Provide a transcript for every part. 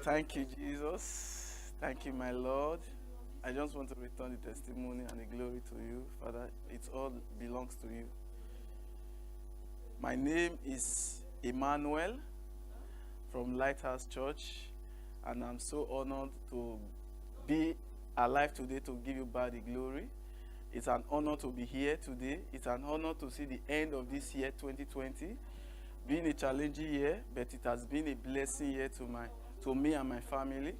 Thank you, Jesus. Thank you, my Lord. I just want to return the testimony and the glory to you, Father. It all belongs to you. My name is Emmanuel from Lighthouse Church, and I'm so honored to be alive today to give you back the glory. It's an honor to be here today. It's an honor to see the end of this year, 2020. Being a challenging year, but it has been a blessing year to me and my family.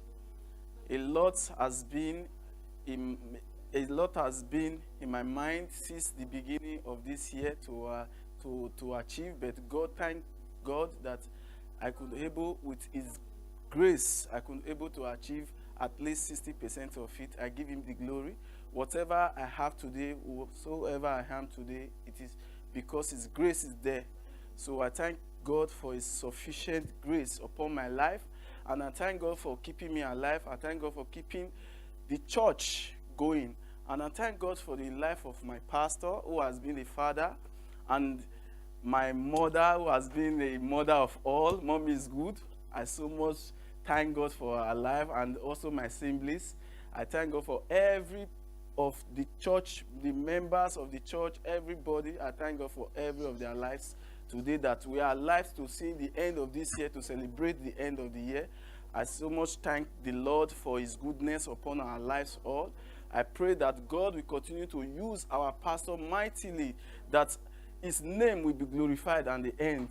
A lot has been in my mind since the beginning of this year to achieve, but thank God that I could able, with His grace, I could able to achieve at least 60% of it. I give Him the glory. Whatever I have today, whatsoever I am today, it is because His grace is there. So I thank God for His sufficient grace upon my life, and I thank God for keeping me alive. I thank God for keeping the church going, and I thank God for the life of my pastor, who has been a father, and my mother, who has been a mother of all. Mom is good. I so much thank God for her life, and also my siblings. I thank God for every of the church, the members of the church, everybody. I thank God for every of their lives today, that we are alive to see the end of this year, to celebrate the end of the year. I so much thank the Lord for His goodness upon our lives all. I pray that God will continue to use our pastor mightily, that His name will be glorified at the end,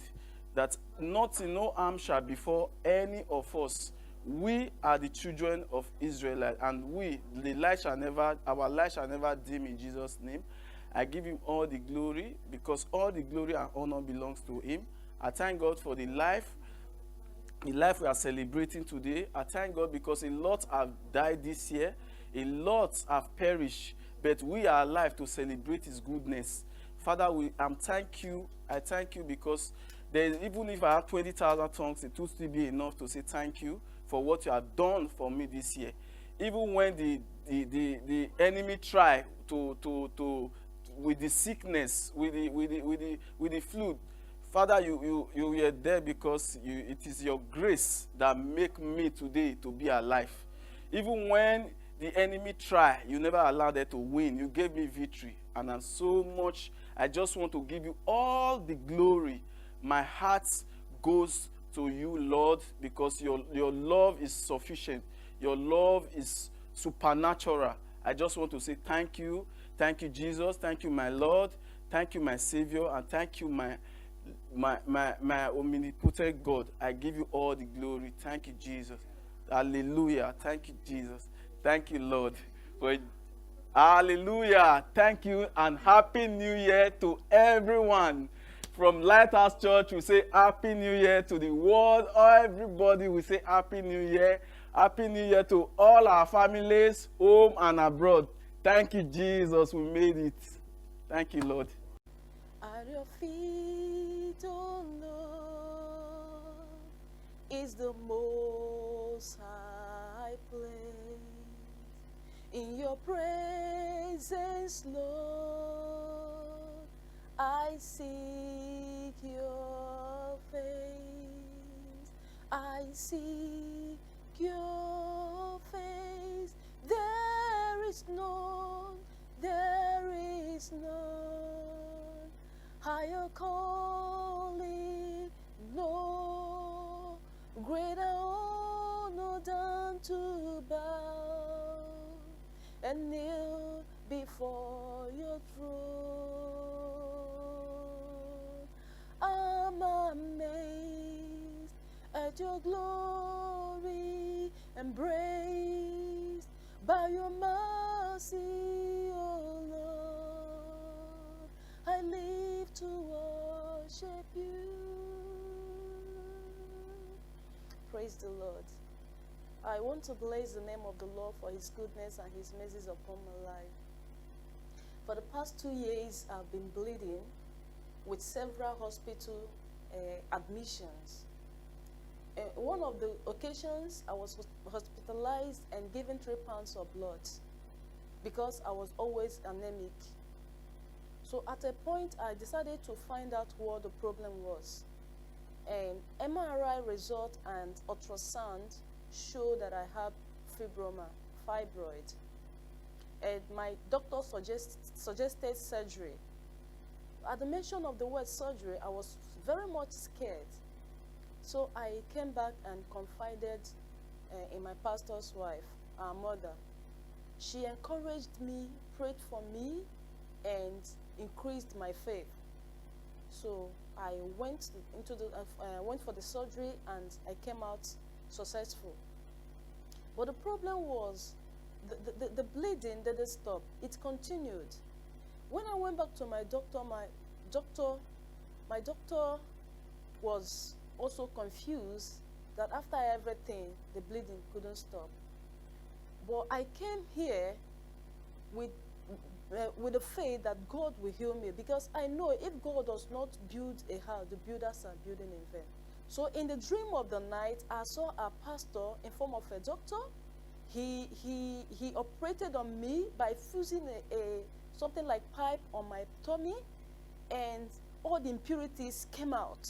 that nothing, no harm shall befall any of us. We are the children of Israel, and our light shall never dim in Jesus' name. I give Him all the glory, because all the glory and honor belongs to Him. I thank God for the life we are celebrating today. I thank God because a lot have died this year, a lot have perished, but we are alive to celebrate His goodness. Father, I thank you because even if I have 20,000 tongues, it would still be enough to say thank you for what you have done for me this year. Even when the enemy try to with the sickness, with the flu, Father, you were there because it is your grace that make me today to be alive. Even when the enemy try, you never allowed them to win. You gave me victory, and I'm so much. I just want to give you all the glory. My heart goes to you, Lord, because your love is sufficient. Your love is supernatural. I just want to say thank you. Thank you, Jesus. Thank you, my Lord. Thank you, my Savior. And thank you, my omnipotent God. I give you all the glory. Thank you, Jesus. Hallelujah. Thank you, Jesus. Thank you, Lord. Hallelujah. Thank you, and Happy New Year to everyone. From Lighthouse Church, we say Happy New Year to the world. Everybody, we say Happy New Year. Happy New Year to all our families, home and abroad. Thank you, Jesus. We made it. Thank you, Lord. At your feet, oh Lord, is the most high place. In your presence, Lord, I seek your face. I seek your face. There is none, higher calling, no greater honor than to bow and kneel before your throne. I'm amazed at your glory, embraced by your mercy, oh Lord. I live to worship you. Praise the Lord. I want to bless the name of the Lord for His goodness and His mercies upon my life. For the past 2 years, I've been bleeding with several hospital admissions. One of the occasions, I was hospitalized and given 3 pounds of blood because I was always anemic. So at a point, I decided to find out what the problem was. And MRI result and ultrasound show that I have fibroid. And my doctor suggested surgery. At the mention of the word surgery, I was very much scared. So I came back and confided in my pastor's wife, our mother. She encouraged me, prayed for me, and increased my faith. So I went for the surgery, and I came out successful. But the problem was the bleeding didn't stop. It continued. When I went back to my doctor was also confused that after everything, the bleeding couldn't stop. But I came here with the faith that God will heal me, because I know if God does not build a house, the builders are building in vain. So in the dream of the night, I saw a pastor in form of a doctor. He operated on me by fusing something like pipe on my tummy, and all the impurities came out.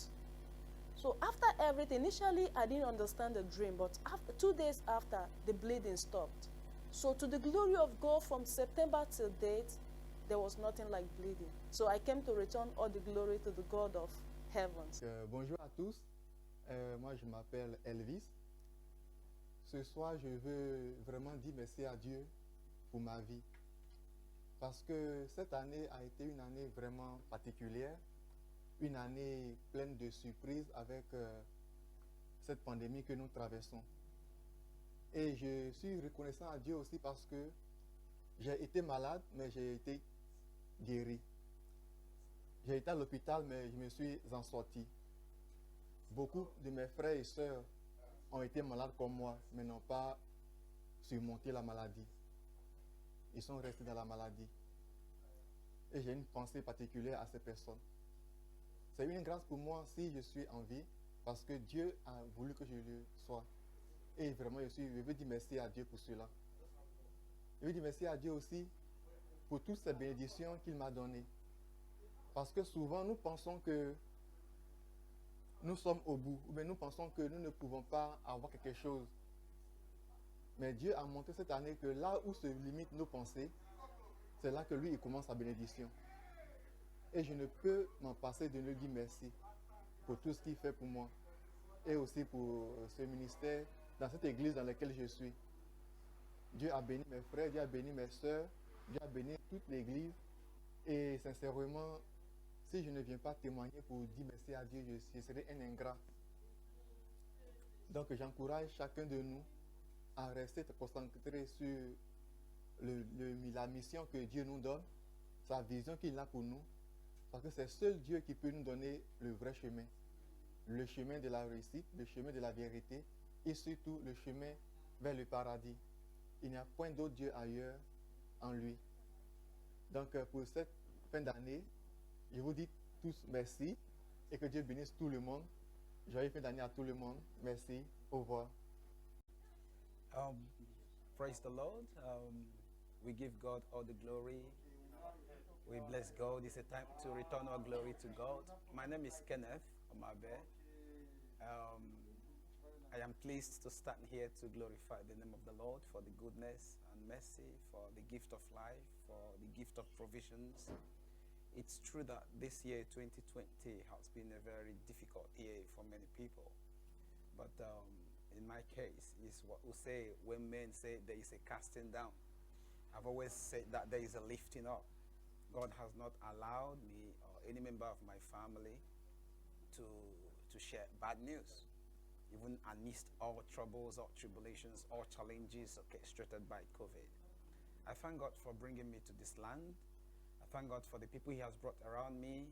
So after everything, initially I didn't understand the dream, but 2 days after, the bleeding stopped. So to the glory of God, from September till date, there was nothing like bleeding. So I came to return all the glory to the God of heavens. Bonjour à tous, moi je m'appelle Elvis. Ce soir, je veux vraiment dire merci à Dieu pour ma vie. Parce que cette année a été une année vraiment particulière, une année pleine de surprises avec cette pandémie que nous traversons. Et je suis reconnaissant à Dieu aussi parce que j'ai été malade, mais j'ai été guéri. J'ai été à l'hôpital, mais je me suis en sorti. Beaucoup de mes frères et sœurs ont été malades comme moi, mais n'ont pas surmonté la maladie. Ils sont restés dans la maladie. Et j'ai une pensée particulière à ces personnes. C'est une grâce pour moi si je suis en vie, parce que Dieu a voulu que je le sois. Et vraiment, je veux dire merci à Dieu pour cela. Je veux dire merci à Dieu aussi pour toutes ces bénédictions qu'il m'a données. Parce que souvent, nous pensons que nous sommes au bout, ou bien nous pensons que nous ne pouvons pas avoir quelque chose. Mais Dieu a montré cette année que là où se limitent nos pensées, c'est là que lui, il commence sa bénédiction. Et je ne peux m'en passer de lui dire merci pour tout ce qu'il fait pour moi. Et aussi pour ce ministère, dans cette église dans laquelle je suis. Dieu a béni mes frères, Dieu a béni mes soeurs, Dieu a béni toute l'église. Et sincèrement, si je ne viens pas témoigner pour dire merci à Dieu, je serai un ingrat. Donc j'encourage chacun de nous à rester concentré sur la mission que Dieu nous donne, sa vision qu'il a pour nous, parce que c'est seul Dieu qui peut nous donner le vrai chemin. Le chemin de la réussite, le chemin de la vérité, et surtout le chemin vers le paradis. Il n'y a point d'autre Dieu ailleurs en lui. Donc pour cette fin d'année, je vous dis tous merci et que Dieu bénisse tout le monde. Joyeux fin d'année à tout le monde. Merci. Au revoir. Praise the Lord. We give God all the glory. We bless God. It's a time to return our glory to God. My name is Kenneth Omabe. I am pleased to stand here to glorify the name of the Lord for the goodness and mercy, for the gift of life, for the gift of provisions. It's true that this year, 2020, has been a very difficult year for many people. But in my case, is what we say when men say there is a casting down. I've always said that there is a lifting up. God has not allowed me or any member of my family to share bad news, even amidst all troubles, all tribulations, all challenges orchestrated by COVID. I thank God for bringing me to this land. I thank God for the people He has brought around me.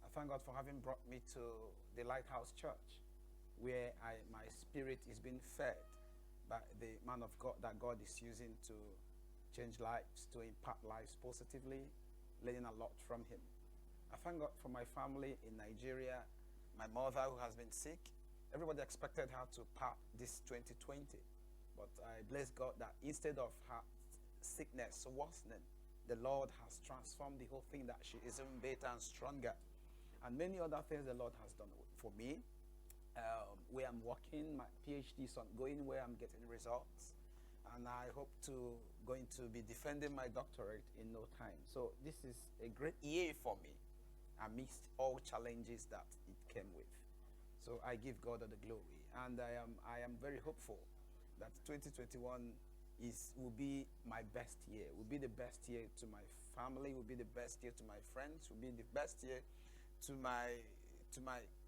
I thank God for having brought me to the Lighthouse Church, where my spirit is being fed by the man of God that God is using to change lives, to impact lives positively, learning a lot from Him. I thank God for my family in Nigeria, my mother who has been sick. Everybody expected her to pass this 2020, but I bless God that instead of her sickness worsening, the Lord has transformed the whole thing, that she is even better and stronger. And many other things the Lord has done for me. where I'm working. My PhD is ongoing, where I'm getting results. And I hope to going to be defending my doctorate in no time. So this is a great year for me, amidst all challenges that it came with. So I give God all the glory, and I am very hopeful that 2021 will be my best year. Will be the best year to my family. Will be the best year to my friends. Will be the best year to my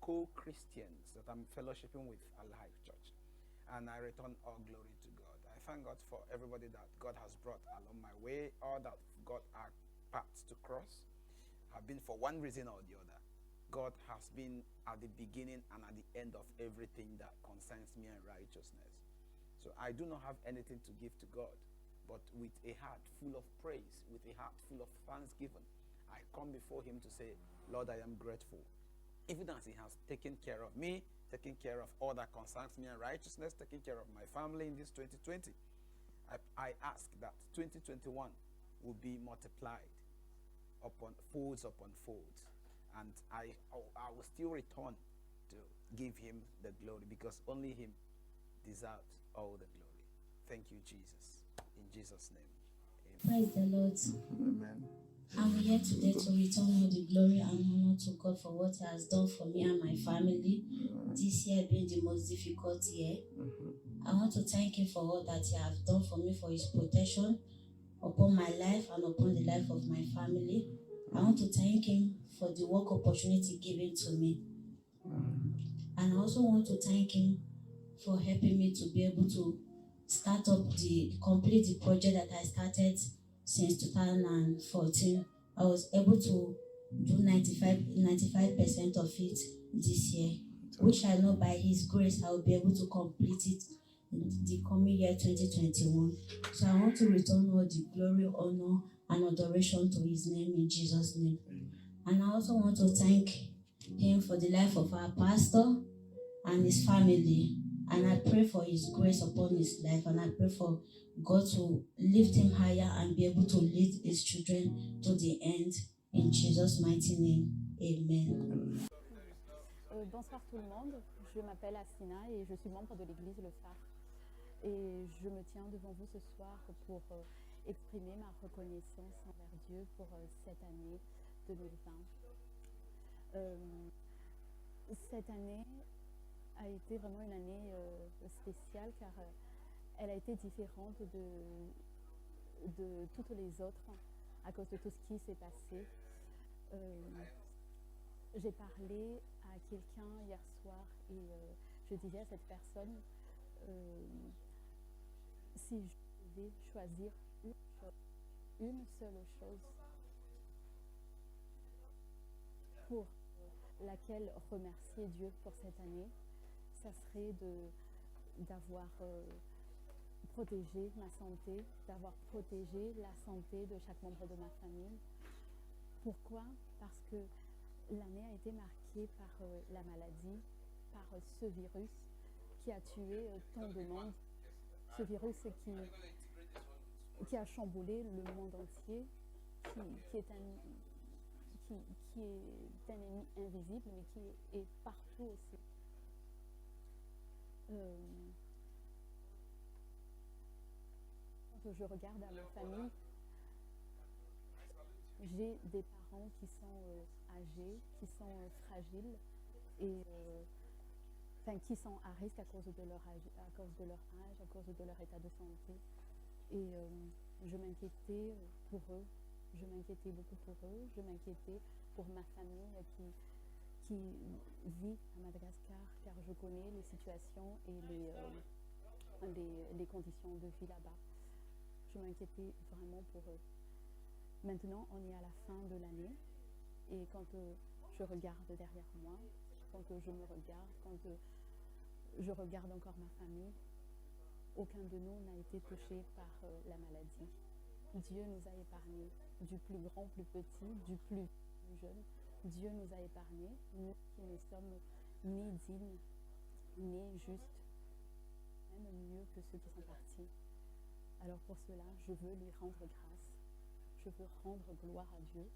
co-Christians that I'm fellowshipping with Alive Church. And I return all glory to God. I thank God for everybody that God has brought along my way, all that got our paths to cross have been for one reason or the other. God has been at the beginning and at the end of everything that concerns me and righteousness. So I do not have anything to give to God, but with a heart full of praise, with a heart full of thanksgiving, I come before him to say, Lord, I am grateful. Even as he has taken care of me, taken care of all that concerns me and righteousness, taken care of my family in this 2020, I ask that 2021 will be multiplied upon folds, and I will still return to give him the glory, because only him deserves all the glory. Thank you, Jesus. In Jesus' name, amen. Praise the Lord. Amen. I'm here today to return all the glory and honor to God for what he has done for me and my family. This year being the most difficult year. I want to thank him for all that he has done for me, for his protection upon my life and upon the life of my family. I want to thank him for the work opportunity given to me. And I also want to thank him for helping me to be able to complete the project that I started since 2014. I was able to do 95% of it this year, which I know by his grace I will be able to complete it in the coming year 2021. So I want to return all the glory, honor, and adoration to his name in Jesus' name. And I also want to thank him for the life of our pastor and his family. And I pray for his grace upon his life, and I pray for God to lift him higher and be able to lead his children to the end. In Jesus' mighty name, amen. Bonsoir tout le monde, je m'appelle Asina et je suis membre de l'église Le Phare. Et je me tiens devant vous ce soir pour exprimer ma reconnaissance envers Dieu pour cette année 2020. Cette année a été vraiment une année spéciale, car elle a été différente de toutes les autres à cause de tout ce qui s'est passé. J'ai parlé à quelqu'un hier soir et je disais à cette personne, si je devais choisir une seule chose pour laquelle remercier Dieu pour cette année, ça serait d'avoir protégé ma santé, d'avoir protégé la santé de chaque membre de ma famille. Pourquoi? Parce que l'année a été marquée par la maladie, par ce virus qui a tué tant de monde, ce virus qui a chamboulé le monde entier, qui est un ennemi invisible, mais qui est partout aussi. Quand je regarde à ma famille, j'ai des parents qui sont âgés, qui sont fragiles et qui sont à risque à cause de leur âge, à cause de leur état de santé. Et je m'inquiétais pour eux, je m'inquiétais beaucoup pour eux, je m'inquiétais pour ma famille qui vit à Madagascar, car je connais les situations et les conditions de vie là-bas. Je m'inquiétais vraiment pour eux. Maintenant, on est à la fin de l'année et quand je regarde derrière moi, quand je me regarde, quand je regarde encore ma famille, aucun de nous n'a été touché par la maladie. Dieu nous a épargnés, du plus grand, plus petit, du plus jeune. Dieu nous a épargnés, nous qui ne sommes ni dignes, ni justes, même mieux que ceux qui sont partis. Alors pour cela, je veux lui rendre grâce, je veux rendre gloire à Dieu.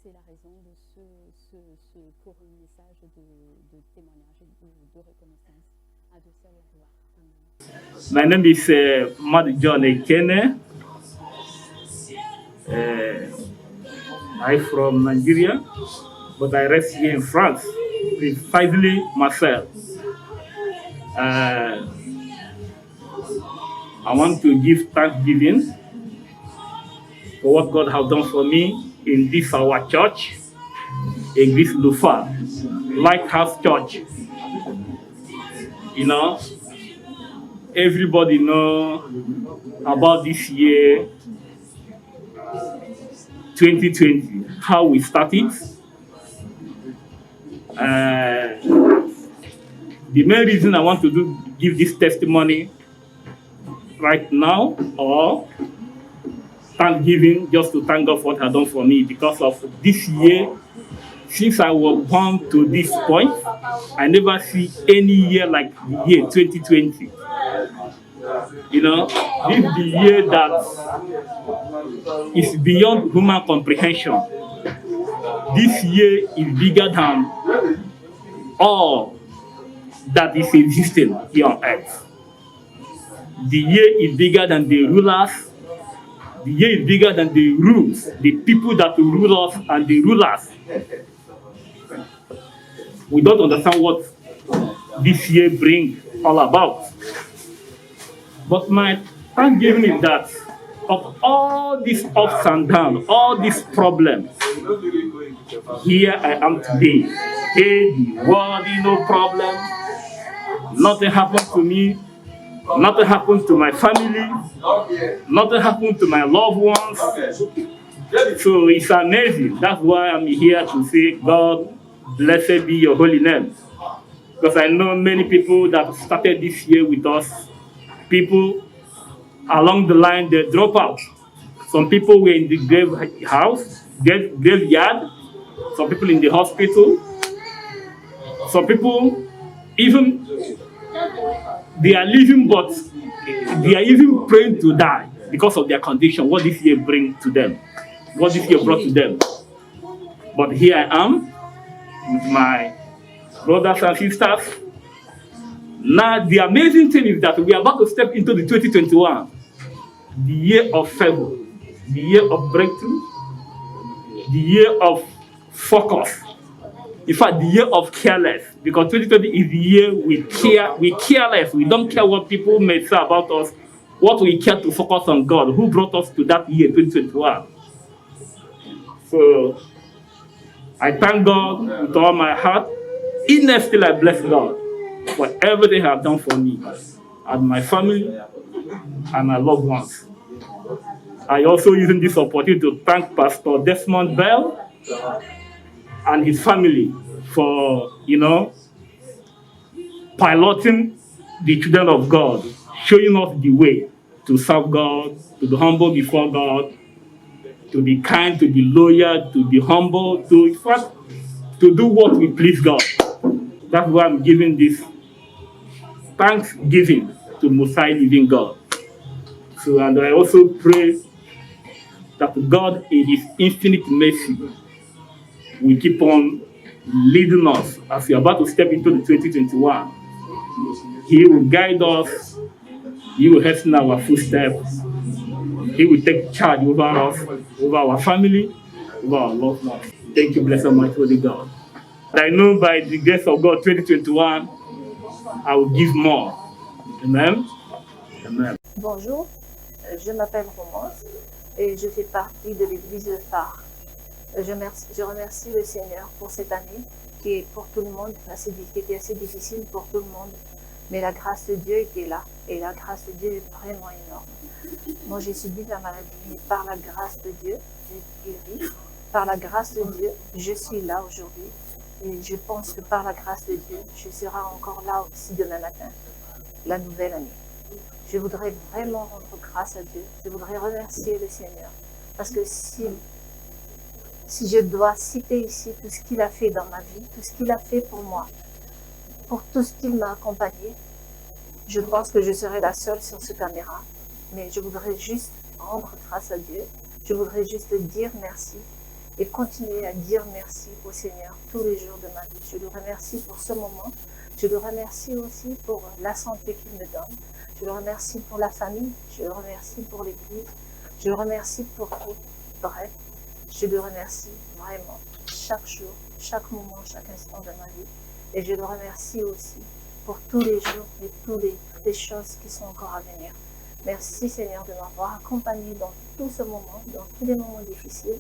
c'est la raison de ce court message de témoignage et de reconnaissance. À Dieu seul la gloire. Amen. My name is Mad John Ekene. I'm from Nigeria, but I rest here in France, precisely myself. I want to give thanksgiving for what God has done for me in this our church, in this Lufa, Lighthouse Church. You know, everybody know about this year 2020, how we started. The main reason I want to give this testimony right now, or thanksgiving, just to thank God for what He has done for me, because of this year, since I was born to this point, I never see any year like the year 2020. You know, this is the year that is beyond human comprehension. This year is bigger than all that is existing here on earth. The year is bigger than the rulers. The year is bigger than the rules, the people that rule us and the rulers. We don't understand what this year brings all about. But my thanksgiving is that of all these ups and downs, all these problems, here I am today. Hey, the world is no problem. Nothing happened to me. Nothing happened to my family. Nothing happened to my loved ones. So it's amazing. That's why I'm here to say, God, blessed be your holy name. Because I know many people that started this year with us, people along the line, they drop out. Some people were in the graveyard. Some people in the hospital. Some people even, they are living, but they are even praying to die because of their condition, what this year brings to them, what this year brought to them. But here I am with my brothers and sisters. Now, the amazing thing is that we are about to step into the 2021, the year of favor, the year of breakthrough, the year of focus. In fact, the year of careless, because 2020 is the year we careless. We don't care what people may say about us. What we care to focus on God, who brought us to that year, 2021. So, I thank God with all my heart. Even still, I bless God for everything He has done for me and my family and my loved ones. I also using this opportunity to thank Pastor Desmond Bell and his family for, piloting the children of God, showing us the way to serve God, to be humble before God, to be kind, to be loyal, to be humble, to do what we please God. That's why I'm giving this thanksgiving to Most High Living God. So, and I also pray that God, in His infinite mercy, will keep on leading us as we are about to step into the 2021. He will guide us. He will hasten our footsteps. He will take charge over us, over our family, over our loved ones. Thank you, blessed Almighty Holy God. I know by the grace of God, 2021, I will give more. Amen. Amen. Bonjour, je m'appelle Romance et je fais partie de l'église Le Phare. Je remercie le Seigneur pour cette année qui est pour tout le monde, qui était assez difficile pour tout le monde. Mais la grâce de Dieu était là et la grâce de Dieu est vraiment énorme. Moi, j'ai subi la maladie, mais par la grâce de Dieu, j'ai guéri. Par la grâce de Dieu, je suis là aujourd'hui. Et je pense que par la grâce de Dieu, je serai encore là aussi demain matin, la nouvelle année. Je voudrais vraiment rendre grâce à Dieu. Je voudrais remercier le Seigneur. Parce que si je dois citer ici tout ce qu'il a fait dans ma vie, tout ce qu'il a fait pour moi, pour tout ce qu'il m'a accompagné, je pense que je serai la seule sur cette caméra. Mais je voudrais juste rendre grâce à Dieu. Je voudrais juste dire merci. et continuer à dire merci au Seigneur tous les jours de ma vie. Je le remercie pour ce moment. Je le remercie aussi pour la santé qu'il me donne. Je le remercie pour la famille. Je le remercie pour l'Église. Je le remercie pour tout. Bref, je le remercie vraiment chaque jour, chaque moment, chaque instant de ma vie. Et je le remercie aussi pour tous les jours et toutes les choses qui sont encore à venir. Merci Seigneur de m'avoir accompagné dans tout ce moment, dans tous les moments difficiles,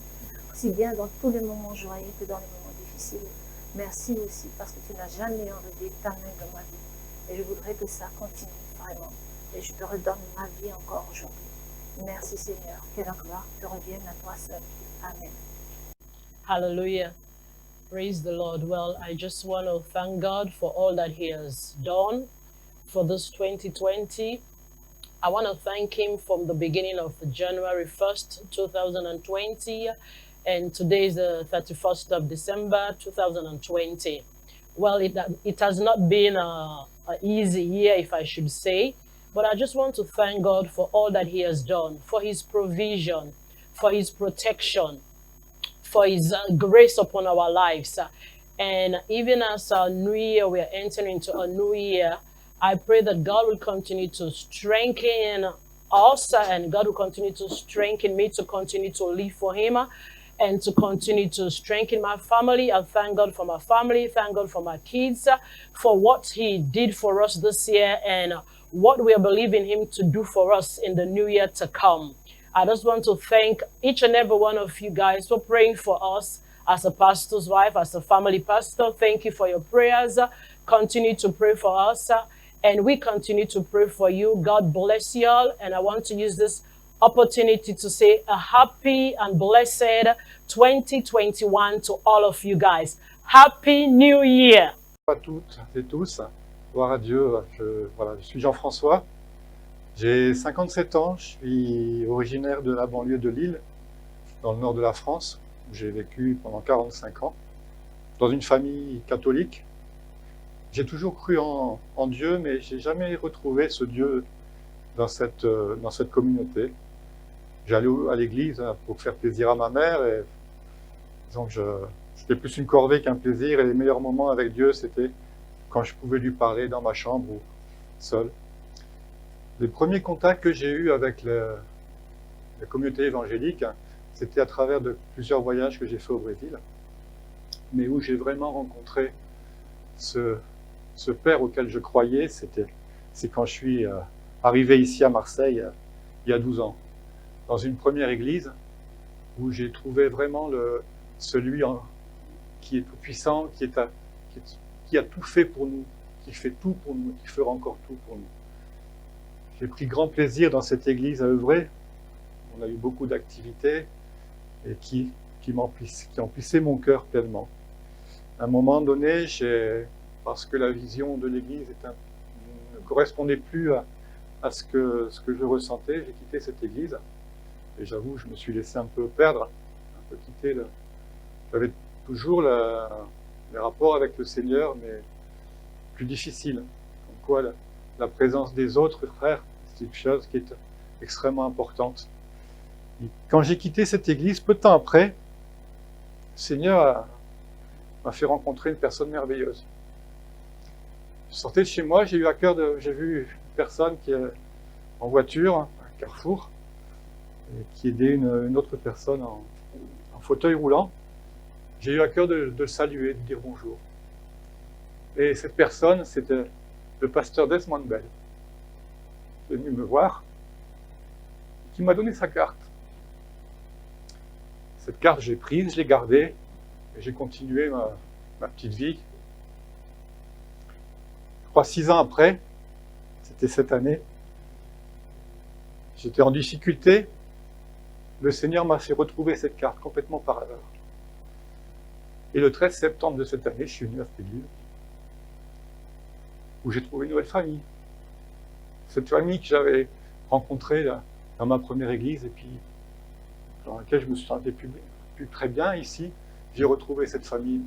aussi bien dans tous les moments joyeux que dans les moments difficiles. Merci aussi parce que tu n'as jamais enlevé ta main de ma vie. Et je voudrais que ça continue vraiment. Et je te redonne ma vie encore aujourd'hui. Merci Seigneur, que la gloire te revienne à toi seul. Amen. Hallelujah. Praise the Lord. Well, I just want to thank God for all that He has done for this 2020. I want to thank Him from the beginning of January 1st, 2020, and today is the 31st of December, 2020. Well, it has not been an easy year, if I should say, but I just want to thank God for all that He has done, for His provision, for His protection, for His grace upon our lives. And even as our new year, we are entering into a new year, I pray that God will continue to strengthen us and God will continue to strengthen me to continue to live for Him and to continue to strengthen my family. I thank God for my family, thank God for my kids, for what He did for us this year and what we are believing Him to do for us in the new year to come. I just want to thank each and every one of you guys for praying for us as a pastor's wife, as a family pastor. Thank you for your prayers. Continue to pray for us. And we continue to pray for you. God bless you all. And I want to use this opportunity to say a happy and blessed 2021 to all of you guys. Happy New Year. Bonjour à toutes et tous. Gloire à Dieu. Je suis Jean-François. J'ai 57 ans. Je suis originaire de la banlieue de Lille, dans le nord de la France, où j'ai vécu pendant 45 ans, dans une famille catholique. J'ai toujours cru en Dieu, mais j'ai jamais retrouvé ce Dieu dans cette communauté. J'allais à l'église pour faire plaisir à ma mère, et donc c'était plus une corvée qu'un plaisir, et les meilleurs moments avec Dieu, c'était quand je pouvais lui parler dans ma chambre ou seul. Les premiers contacts que j'ai eus avec la communauté évangélique, c'était à travers de plusieurs voyages que j'ai fait au Brésil, mais où j'ai vraiment rencontré ce Père auquel je croyais, c'est quand je suis arrivé ici à Marseille il y a 12 ans, dans une première église où j'ai trouvé vraiment celui qui est tout puissant, qui a tout fait pour nous, qui fait tout pour nous, qui fera encore tout pour nous. J'ai pris grand plaisir dans cette église à œuvrer. On a eu beaucoup d'activités et qui emplissaient mon cœur pleinement. À un moment donné, parce que la vision de l'église ne correspondait plus à ce que je ressentais, j'ai quitté cette église. Et j'avoue, je me suis laissé un peu perdre, un peu quitter. J'avais toujours les rapports avec le Seigneur, mais plus difficiles. Comme quoi, la présence des autres frères, c'est une chose qui est extrêmement importante. Et quand j'ai quitté cette église, peu de temps après, le Seigneur m'a fait rencontrer une personne merveilleuse. Je sortais de chez moi, j'ai vu une personne qui est en voiture, à un carrefour, et qui aidait une autre personne en fauteuil roulant. J'ai eu à cœur de le saluer, de dire bonjour. Et cette personne, c'était le pasteur Desmond Bell, qui est venu me voir, qui m'a donné sa carte. Cette carte, j'ai prise, je l'ai gardée, et j'ai continué ma petite vie. Je crois 6 ans après, c'était cette année, j'étais en difficulté, le Seigneur m'a fait retrouver cette carte complètement par hasard. Et le 13 septembre de cette année, je suis venu à cette église, où j'ai trouvé une nouvelle famille. Cette famille que j'avais rencontrée dans ma première église, et puis dans laquelle je me sentais plus très bien ici, j'ai retrouvé cette famille.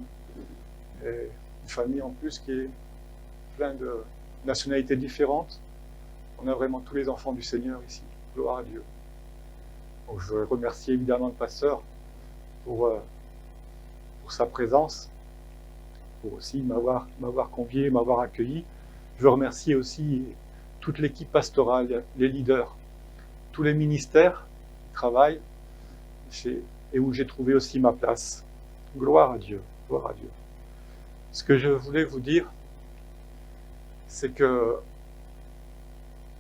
Et une famille en plus qui est pleine de nationalités différentes. On a vraiment tous les enfants du Seigneur ici. Gloire à Dieu. Donc je veux remercier évidemment le pasteur pour pour sa présence, pour aussi m'avoir convié, m'avoir accueilli. Je veux remercier aussi toute l'équipe pastorale, les leaders, tous les ministères qui travaillent et où j'ai trouvé aussi ma place. Gloire à Dieu, gloire à Dieu. Ce que je voulais vous dire, c'est que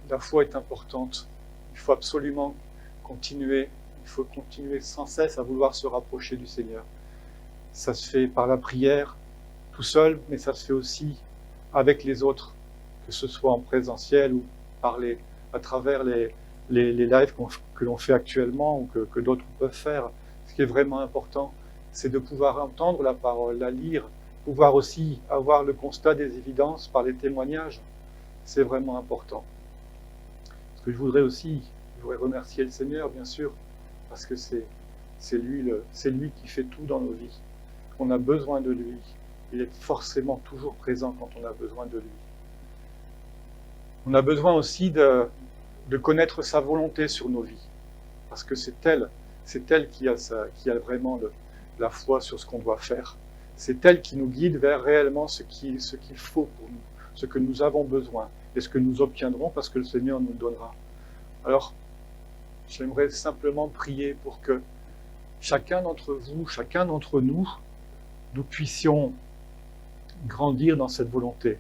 la foi est importante. Il faut absolument continuer. Il faut continuer sans cesse à vouloir se rapprocher du Seigneur. Ça se fait par la prière, tout seul, mais ça se fait aussi avec les autres, que ce soit en présentiel ou à travers les lives que l'on fait actuellement ou que d'autres peuvent faire. Ce qui est vraiment important, c'est de pouvoir entendre la parole, la lire, pouvoir aussi avoir le constat des évidences par les témoignages. C'est vraiment important. Ce que je voudrais remercier le Seigneur, bien sûr, parce que c'est lui qui fait tout dans nos vies. On a besoin de lui. Il est forcément toujours présent quand on a besoin de lui. On a besoin aussi de connaître sa volonté sur nos vies, parce que c'est elle qui a vraiment la foi sur ce qu'on doit faire. C'est elle qui nous guide vers réellement ce qu'il faut pour nous, ce que nous avons besoin, et ce que nous obtiendrons parce que le Seigneur nous le donnera. Alors, j'aimerais simplement prier pour que chacun d'entre vous, chacun d'entre nous, nous puissions grandir dans cette volonté.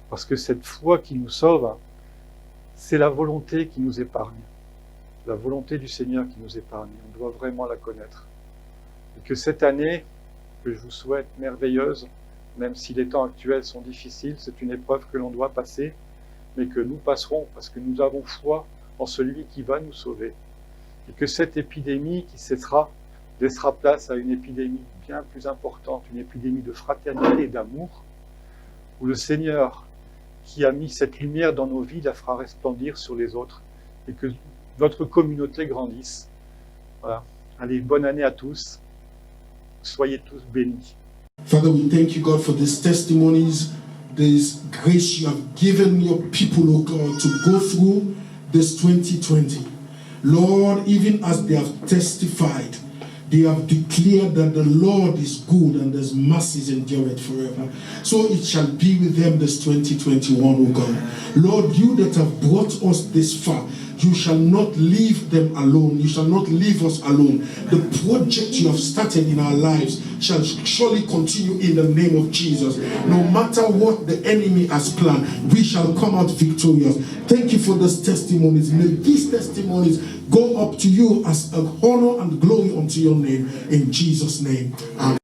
Parce que cette foi qui nous sauve, c'est la volonté qui nous épargne. La volonté du Seigneur qui nous épargne. On doit vraiment la connaître. Et que cette année, que je vous souhaite merveilleuse, même si les temps actuels sont difficiles, c'est une épreuve que l'on doit passer, mais que nous passerons parce que nous avons foi en celui qui va nous sauver. Et que cette épidémie qui cessera, laissera place à une épidémie bien plus importante, une épidémie de fraternité et d'amour, où le Seigneur, qui a mis cette lumière dans nos vies, la fera resplendir sur les autres, et que notre communauté grandisse. Voilà. Allez, bonne année à tous. Soyez tous bénis. Father, we thank you, God, for these testimonies, this grace you have given your people, oh God, to go through this 2020. Lord, even as they have testified, they have declared that the Lord is good and His mercies endure it forever. So it shall be with them this 2021, oh God. Lord, you that have brought us this far, you shall not leave them alone. You shall not leave us alone. The project you have started in our lives shall surely continue in the name of Jesus. No matter what the enemy has planned, we shall come out victorious. Thank you for these testimonies. May these testimonies go up to you as an honor and glory unto your name. In Jesus' name. Amen.